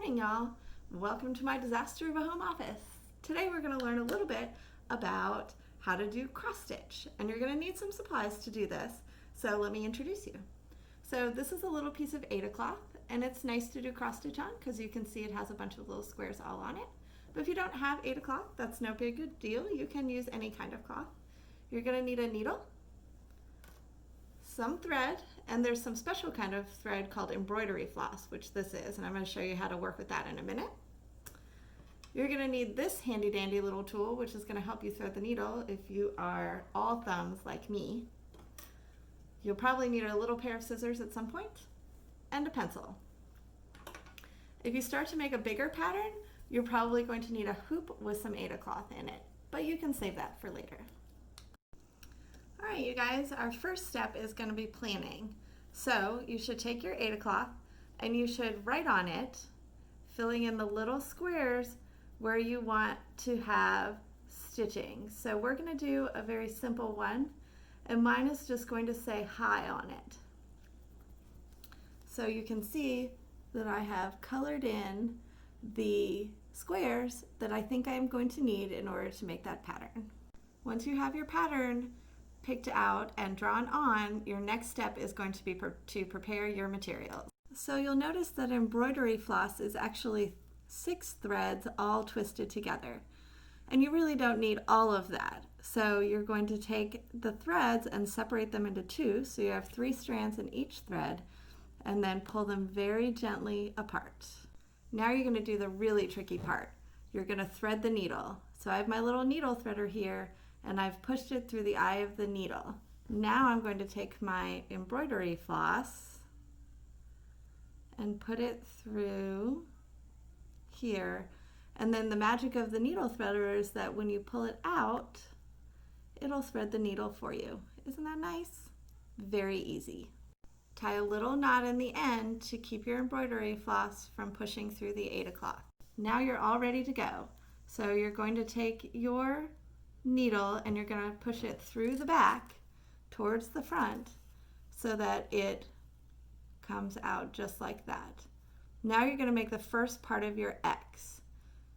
morning, y'all. Welcome to my disaster of a home office. Today we're going to learn a little bit about how to do cross stitch, and you're going to need some supplies to do this. So let me introduce you. So this is a little piece of Aida cloth, and it's nice to do cross stitch on because you can see it has a bunch of little squares all on it. But if you don't have Aida cloth, that's no big deal. You can use any kind of cloth. You're going to need a needle, some thread, and there's some special kind of thread called embroidery floss, which this is, and I'm going to show you how to work with that in a minute. You're going to need this handy dandy little tool, which is going to help you thread the needle if you are all thumbs like me. You'll probably need a little pair of scissors at some point, and a pencil. If you start to make a bigger pattern, you're probably going to need a hoop with some Aida cloth in it, but you can save that for later. All right, you guys, our first step is going to be planning. So you should take your Aida cloth and you should write on it, filling in the little squares where you want to have stitching. So we're going to do a very simple one, and mine is just going to say hi on it. So you can see that I have colored in the squares that I think I am going to need in order to make that pattern. Once you have your pattern picked out and drawn on, your next step is going to be to prepare your materials. So you'll notice that embroidery floss is actually 6 threads all twisted together, and you really don't need all of that. So you're going to take the threads and separate them into 2, so you have 3 strands in each thread, and then pull them very gently apart. Now you're going to do the really tricky part. You're going to thread the needle. So I have my little needle threader here, and I've pushed it through the eye of the needle. Now I'm going to take my embroidery floss and put it through here. And then the magic of the needle threader is that when you pull it out, it'll thread the needle for you. Isn't that nice? Very easy. Tie a little knot in the end to keep your embroidery floss from pushing through the Aida cloth. Now you're all ready to go. So you're going to take your needle and you're going to push it through the back towards the front so that it comes out just like that. Now you're going to make the first part of your X.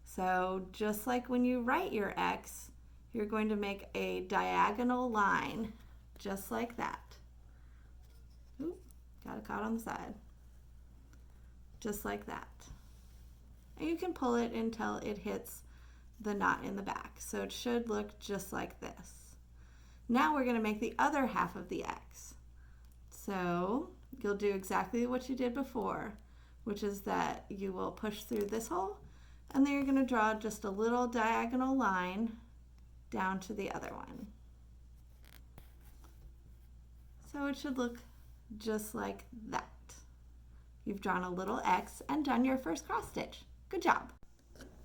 So just like when you write your X, you're going to make a diagonal line just like that. Oop, got it caught on the side. Just like that. And you can pull it until it hits the knot in the back. So it should look just like this. Now we're going to make the other half of the X. So you'll do exactly what you did before, which is that you will push through this hole, and then you're going to draw just a little diagonal line down to the other one. So it should look just like that. You've drawn a little X and done your first cross stitch. Good job.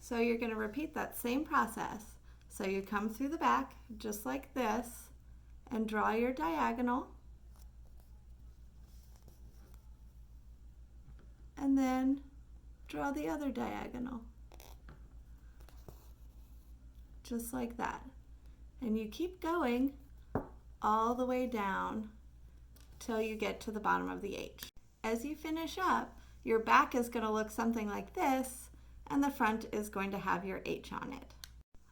So you're going to repeat that same process. So you come through the back just like this and draw your diagonal, and then draw the other diagonal just like that. And you keep going all the way down till you get to the bottom of the H. As you finish up, your back is going to look something like this, and the front is going to have your H on it.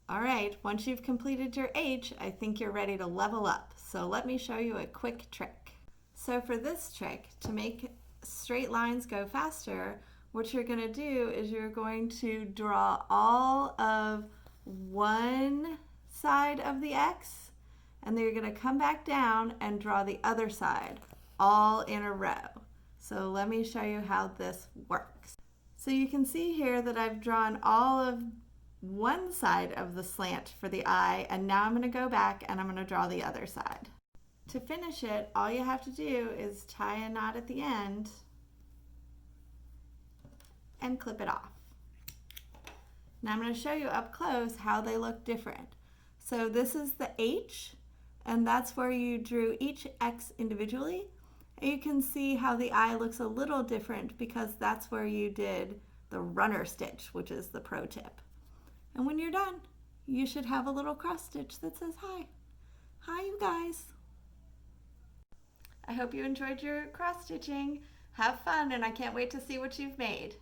All right, once you've completed your H, I think you're ready to level up. So let me show you a quick trick. So for this trick, to make straight lines go faster, what you're going to do is you're going to draw all of one side of the X, and then you're going to come back down and draw the other side, all in a row. So let me show you how this works. So you can see here that I've drawn all of one side of the slant for the eye, and now I'm going to go back and I'm going to draw the other side. To finish it, all you have to do is tie a knot at the end and clip it off. Now I'm going to show you up close how they look different. So this is the H, and that's where you drew each X individually. And you can see how the eye looks a little different because that's where you did the runner stitch, which is the pro tip. And when you're done, you should have a little cross stitch that says hi. Hi, you guys. I hope you enjoyed your cross stitching. Have fun, and I can't wait to see what you've made.